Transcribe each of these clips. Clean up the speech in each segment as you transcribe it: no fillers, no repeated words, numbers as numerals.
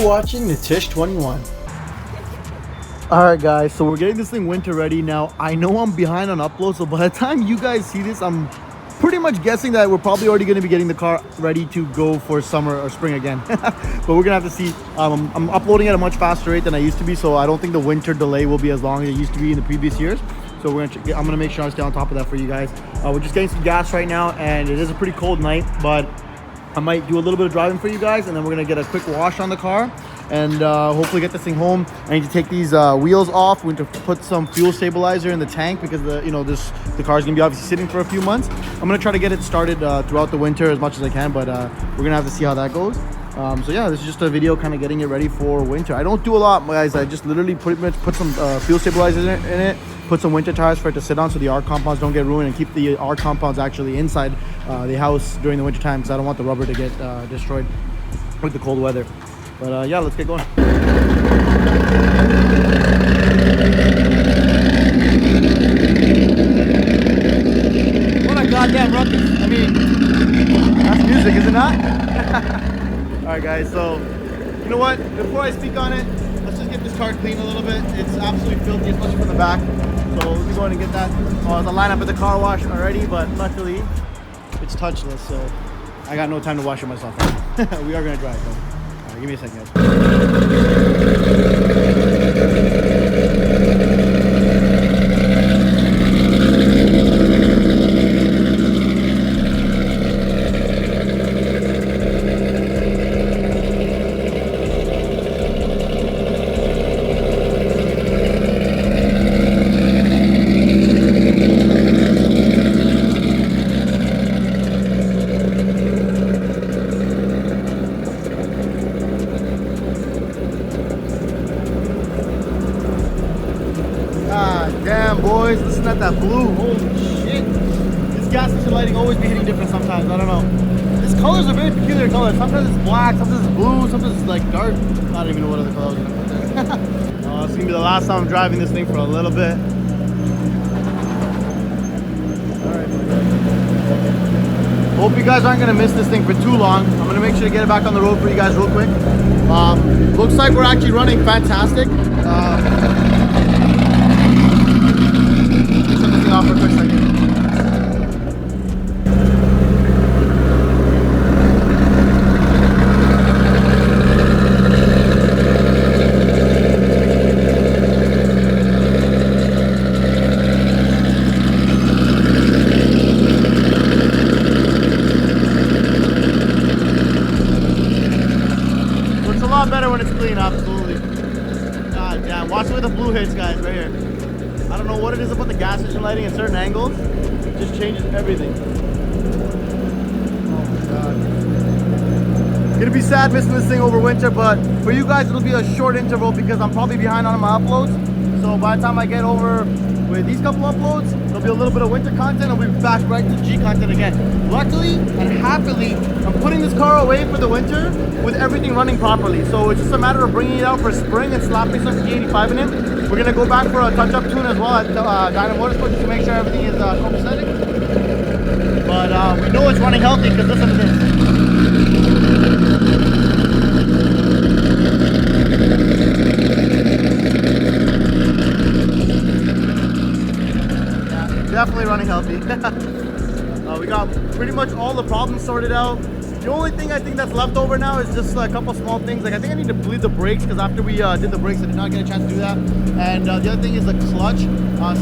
watching the Tish 21. Alright guys, so we're getting this thing winter ready now. I know I'm behind on upload, so by the time you guys see this, I'm pretty much guessing that we're probably already going to be getting the car ready to go for summer or spring again. But we're gonna have to see. I'm uploading at a much faster rate than I used to be, so I don't think the winter delay will be as long as it used to be in the previous years. So I'm gonna make sure I stay on top of that for you guys. We're just getting some gas right now, and it is a pretty cold night, but I might do a little bit of driving for you guys, and then we're gonna get a quick wash on the car and hopefully get this thing home. I need to take these wheels off. We need to put some fuel stabilizer in the tank because the car is gonna be obviously sitting for a few months. I'm gonna try to get it started throughout the winter as much as I can, but we're gonna have to see how that goes. So yeah, this is just a video kind of getting it ready for winter. I don't do a lot, guys. I just literally pretty much put some fuel stabilizer in it, put some winter tires for it to sit on so the arc compounds don't get ruined, and keep the arc compounds actually inside the house during the winter time, because I don't want the rubber to get destroyed with the cold weather. But yeah, let's get going. What a goddamn ruckus. I mean, that's music, is it not? Alright guys, so you know what? Before I speak on it, let's just get this car clean a little bit. It's absolutely filthy, especially from the back. So let me go ahead and get that. The lineup at the car wash already, but luckily it's touchless, so I got no time to wash it myself. We are gonna drive though. Alright, give me a second, guys. Damn, boys, listen at that blue. Holy shit. This gas station lighting always be hitting different sometimes. I don't know. These colors are very peculiar colors. Sometimes it's black, sometimes it's blue, sometimes it's like dark. I don't even know what other colors I'm gonna put there. It's gonna be the last time I'm driving this thing for a little bit. Alright. Hope you guys aren't gonna miss this thing for too long. I'm gonna make sure to get it back on the road for you guys real quick. Looks like we're actually running fantastic. Off for a quick second. Looks a lot better when it's clean, absolutely. God damn, watch where the blue hits, guys, right here. I don't know what it is about the gas station lighting at certain angles. It just changes everything. Oh my god. Gonna be sad missing this thing over winter, but for you guys it'll be a short interval because I'm probably behind on my uploads. So by the time I get over with these couple uploads, there'll be a little bit of winter content and we'll be back right to G content again. Luckily and happily, I'm putting this car away for the winter with everything running properly. So it's just a matter of bringing it out for spring and slapping some G35 in it. We're gonna go back for a touch-up tune as well at Dynamo Motorsport just to make sure everything is copacetic. But we know it's running healthy because listen to this. Yeah, definitely running healthy. We got pretty much all the problems sorted out. The only thing I think that's left over now is just a couple small things. Like I think I need to bleed the brakes because after we did the brakes, I did not get a chance to do that. And the other thing is the clutch.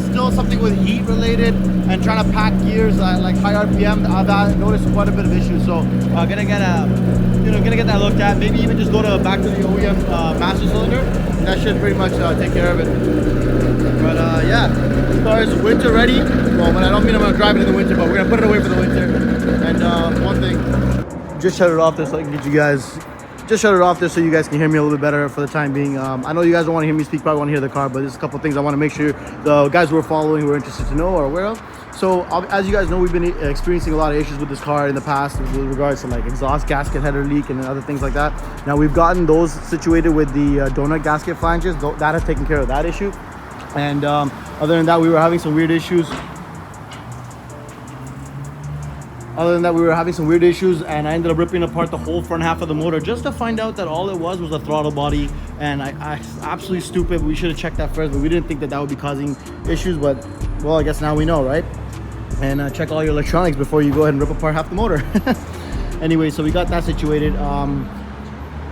Still something with heat related and trying to pack gears like high RPM. I've noticed quite a bit of issues. So gonna get that looked at. Maybe even just go back to the OEM master cylinder. That should pretty much take care of it. But yeah, as far as winter ready, well, I don't mean I'm gonna drive it in the winter, but we're gonna put it away for the winter. And one thing. Just shut it off there so I can get you guys. Just shut it off there so you guys can hear me a little bit better for the time being. I know you guys don't want to hear me speak, probably want to hear the car, but there's a couple of things I want to make sure the guys who are following, who are interested to know, are aware of. So as you guys know, we've been experiencing a lot of issues with this car in the past with regards to like exhaust gasket header leak and other things like that. Now we've gotten those situated with the donut gasket flanges. That has taken care of that issue. And other than that, we were having some weird issues Other than that, we were having some weird issues, and I ended up ripping apart the whole front half of the motor just to find out that all it was a throttle body. And I absolutely stupid. We should have checked that first, but we didn't think that that would be causing issues. But well, I guess now we know, right? And check all your electronics before you go ahead and rip apart half the motor. Anyway, so we got that situated.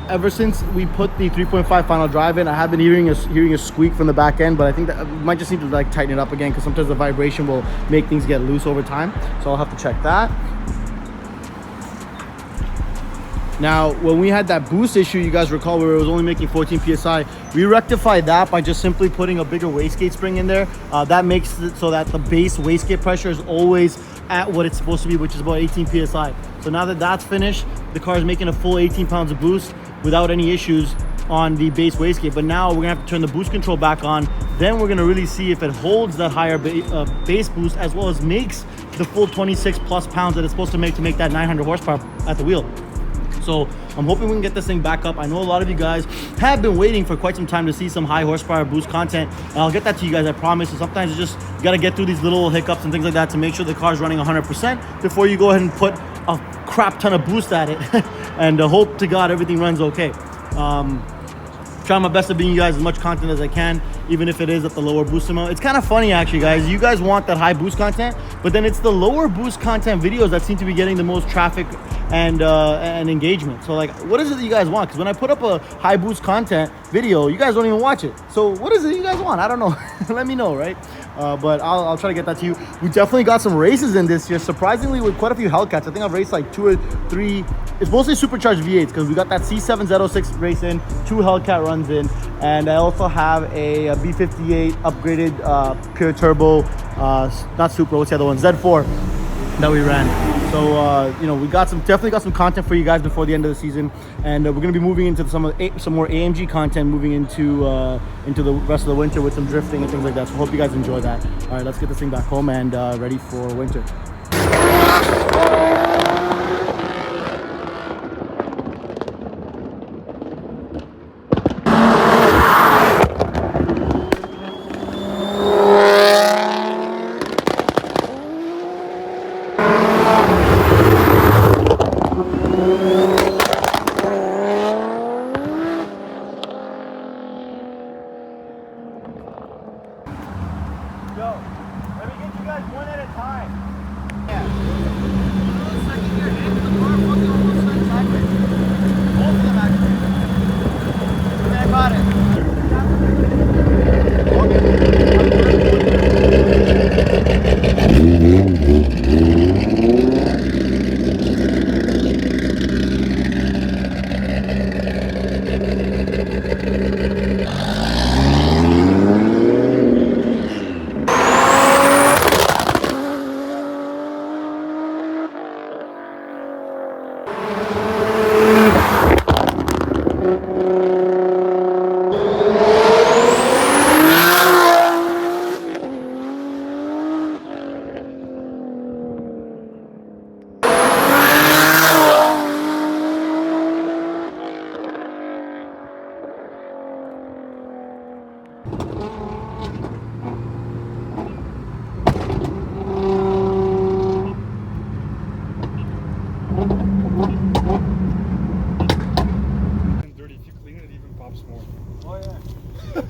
Ever since we put the 3.5 final drive in, I have been hearing a squeak from the back end, but I think that we might just need to like tighten it up again, because sometimes the vibration will make things get loose over time. So I'll have to check that. Now, when we had that boost issue, you guys recall, where it was only making 14 psi, we rectified that by just simply putting a bigger wastegate spring in there. That makes it so that the base wastegate pressure is always at what it's supposed to be, which is about 18 psi. So now that that's finished, the car is making a full 18 pounds of boost without any issues on the base wastegate. But now we're gonna have to turn the boost control back on. Then we're gonna really see if it holds that higher base boost, as well as makes the full 26 plus pounds that it's supposed to make that 900 horsepower at the wheel. So I'm hoping we can get this thing back up. I know a lot of you guys have been waiting for quite some time to see some high horsepower boost content, and I'll get that to you guys, I promise. So sometimes you gotta get through these little hiccups and things like that to make sure the car's running 100% before you go ahead and put a crap ton of boost at it and hope to God everything runs okay. Trying my best to bring you guys as much content as I can, even if it is at the lower boost amount. It's kind of funny actually, guys. You guys want that high boost content, but then it's the lower boost content videos that seem to be getting the most traffic and engagement. So like, what is it that you guys want? Because when I put up a high boost content video, you guys don't even watch it. So what is it you guys want? I don't know. Let me know, right? But I'll try to get that to you. We definitely got some races in this year, surprisingly, with quite a few Hellcats. I think I've raced like 2 or 3. It's mostly supercharged V8s, because we got that C7Z06 race in, 2 Hellcat runs in, and I also have a B58 upgraded pure turbo, not Supra, what's the other one? Z4 that we ran. So you know, we definitely got some content for you guys before the end of the season, and we're gonna be moving into some more AMG content moving into the rest of the winter with some drifting and things like that. So hope you guys enjoy that. All right, let's get this thing back home and ready for winter.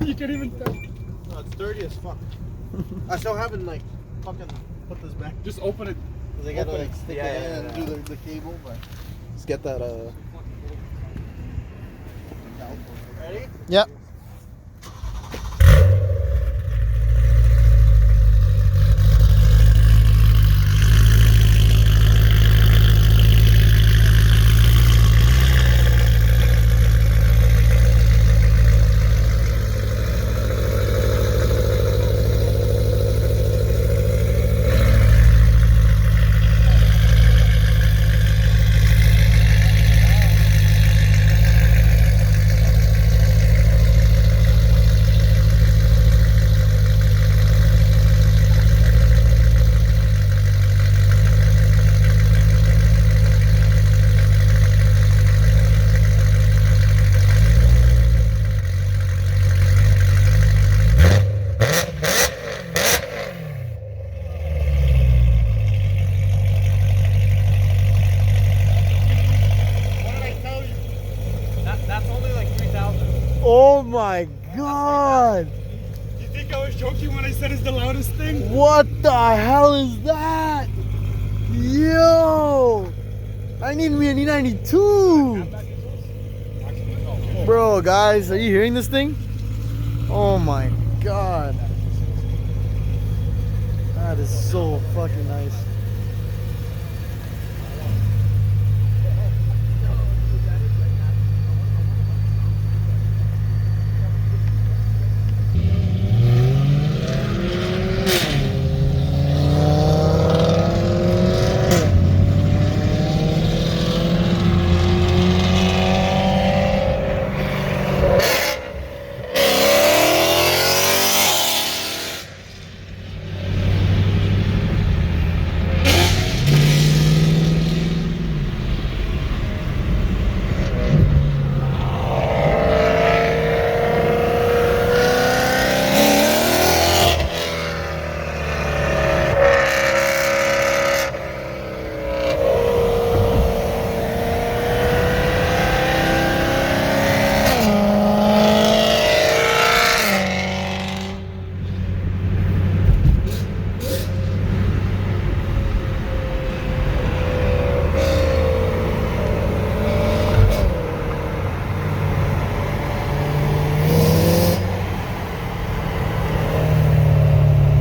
You can't even tell. No, it's dirty as fuck. I still haven't like fucking put this back. Just open it. Cause I gotta like stick it in and do the cable, but let's get that Ready? Yep. my god! You think I was joking when I said it's the loudest thing? What the hell is that? Yo! I need me an E92! Bro, guys, are you hearing this thing? Oh my god. That is so fucking nice.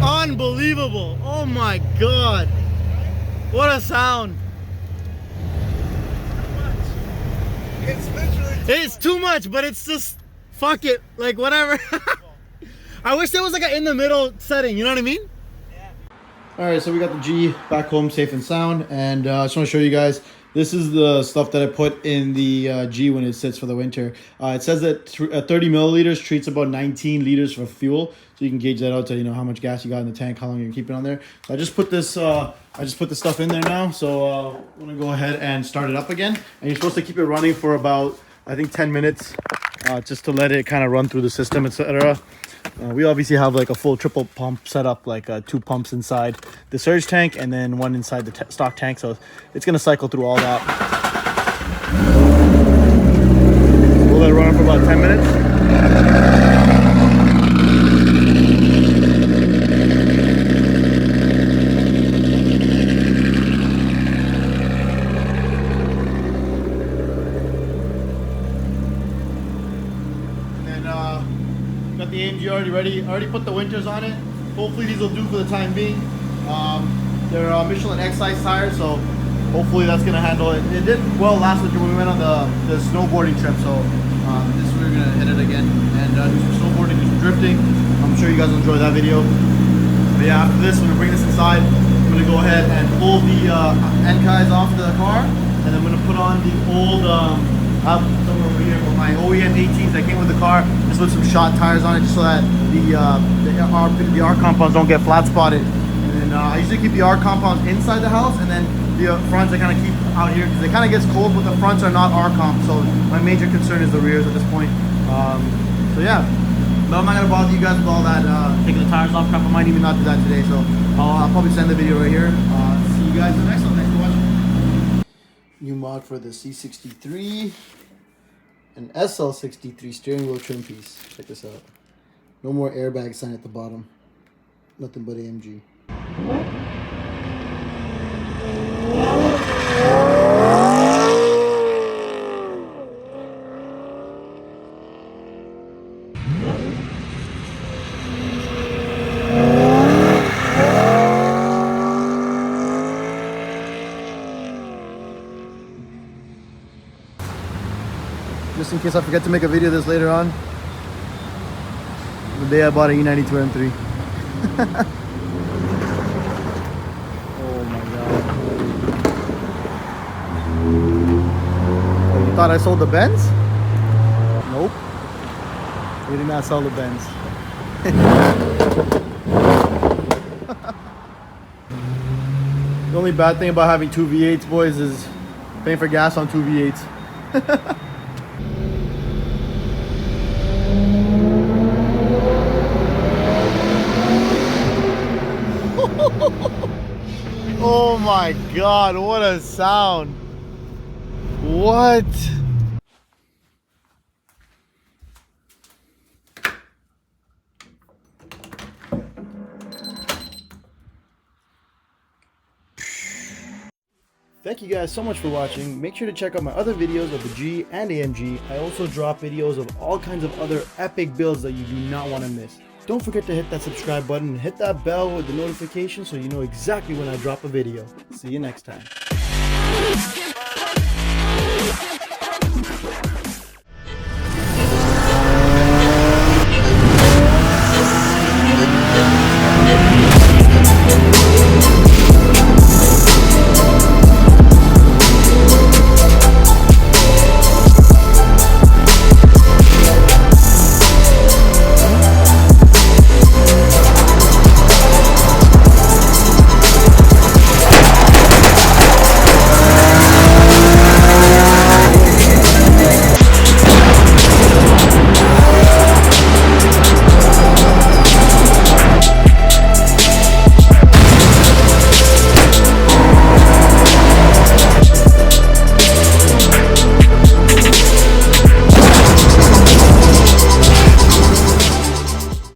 Unbelievable. Oh my god. What a sound. It's literally. It's too much, but it's just fuck it. Like whatever. I wish there was like an in the middle setting, you know what I mean? Yeah. Alright, so we got the G back home safe and sound, and I just want to show you guys. This is the stuff that I put in the G when it sits for the winter. It says that 30 milliliters treats about 19 liters for fuel, so you can gauge that out to how much gas you got in the tank, how long you're keeping on there. So I just put this stuff in there now. So I'm gonna go ahead and start it up again. And you're supposed to keep it running for about, I think, 10 minutes, just to let it kind of run through the system, etc. We obviously have like a full triple pump setup, like 2 pumps inside the surge tank and then 1 inside the stock tank. So it's going to cycle through all that. We'll let it run for about 10 minutes. Got the AMG already ready. I already put the winters on it. Hopefully these will do for the time being. They're Michelin X-Size tires, so hopefully that's gonna handle it. It did well last winter when we went on the snowboarding trip, so this we're gonna hit it again and do some snowboarding, do some drifting. I'm sure you guys will enjoy that video. But yeah, after this, when we bring this inside, I'm gonna go ahead and pull the end guys off the car, and then I'm gonna put on the old. I have some over here, but my OEM 18s that came with the car, just with some shot tires on it, just so that the R compounds don't get flat spotted. And then I usually keep the R compounds inside the house, and then the fronts I kind of keep out here because it kind of gets cold, but the fronts are not R comp. So my major concern is the rears at this point. So yeah, but I'm not gonna bother you guys with all that taking the tires off crap. I might even not do that today. So I'll probably send the video right here. See you guys in the next one. Thanks for watching. New mod for the C63 and SL63 steering wheel trim piece. Check this out. No more airbag sign at the bottom. Nothing but AMG. Just in case I forget to make a video of this later on. The day I bought an E92 M3. Oh my god. Oh, you thought I sold the Benz? Nope. We did not sell the Benz. The only bad thing about having 2 V8s, boys, is paying for gas on 2 V8s. Oh my god, what a sound. What? Thank you guys so much for watching. Make sure to check out my other videos of the G and AMG. I also drop videos of all kinds of other epic builds that you do not want to miss. Don't forget to hit that subscribe button and hit that bell with the notification so you know exactly when I drop a video. See you next time.